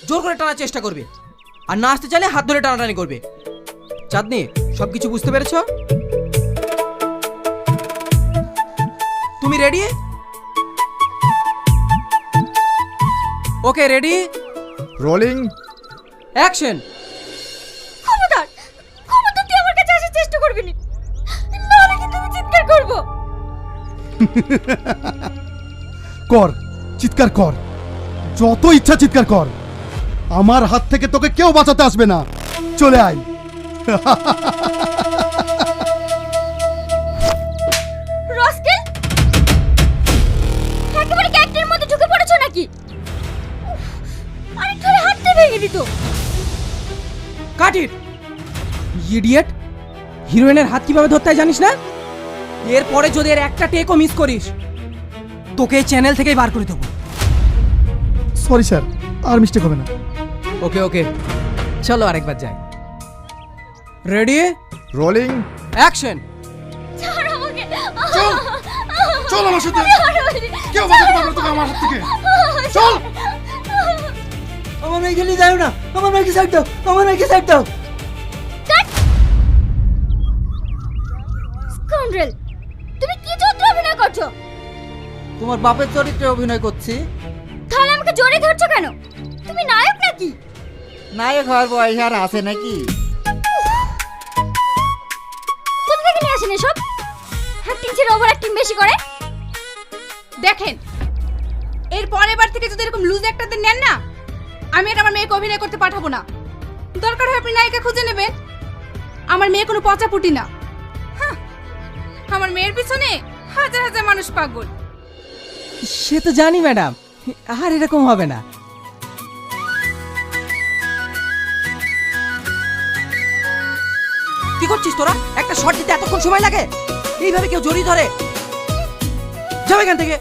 জোর করে টানার চেষ্টা করবে, আর না আসতে চাইলে হাত ধরে টানাটানি করবে। চাঁদনি, সবকিছু বুঝতে পেরেছো? তুমি রেডি? ওকে, রেডি, রোলিং অ্যাকশন। খবরদার, খবরদার তুই আমার কাছে আসার চেষ্টা করবি না, নাহলে কিন্তু আমি চিৎকার করব। কর, চিৎকার কর, যত ইচ্ছা চিৎকার কর, আমার হাত থেকে তোকে কেউ বাঁচাতে আসবে না। চলে আয়। রস্কেল, একেবারে ক্যারেক্টারের মধ্যে ঢুকে পড়েছো নাকি? আরে খালি হাতটা ভেঙে দিত। কাট ইট, ইডিয়েট। হিরোইনের হাত কিভাবে ধরতে হয় জানিস না? এরপরে যদি এর একটা টেকও মিস করিস, তোকে এই চ্যানেল থেকেই বার করে দেবো। সরি স্যার, আর মিস্টেক হবে না। ওকে ওকে, চলো আরেকবার যাই। Ready, rolling action. ছাড় আমাকে। চল, চল আমার সাথে। কেউ বাঁচাতে পারবে না তোকে আমার হাত থেকে। চল। আমার মেয়েকে নিয়ে যাও না, আমার মেয়েকে সাইড দাও, আমার মেয়েকে সাইড দাও। স্কাউন্ড্রেল, তুমি কি চরিত্রে অভিনয় করছো? তোমার বাপের চরিত্রে অভিনয় করছি। তাহলে আমাকে জড়িয়ে ধরছো কেন? তুমি নায়ক নাকি? নায়ক হওয়ার বয়স আর আছে নাকি? কোথা থেকে নিয়ে আসেন এসব? অ্যাক্টিং ছেড়ে ওভার অ্যাক্টিং বেশি করে। দেখেন, এর পরের বার থেকে যদি এরকম লুজ একটাদের নেন না, আমি আর আমার মেয়েকে অভিনয় করতে পাঠাবো না। দরকার হয় আপনি নায়িকা খুঁজে নেবেন, আমার মেয়ে কোনো পচাপুটি না। হ্যাঁ, আমার মেয়ের পিছনে হাজার হাজার মানুষ পাগল। সে তো জানি ম্যাডাম, আর এরকম হবে না। কি করছিস তোরা? একটা শট দিতে এতক্ষণ সময় লাগে? এইভাবে কেউ জড়িয়ে ধরে? যাও এখান থেকে।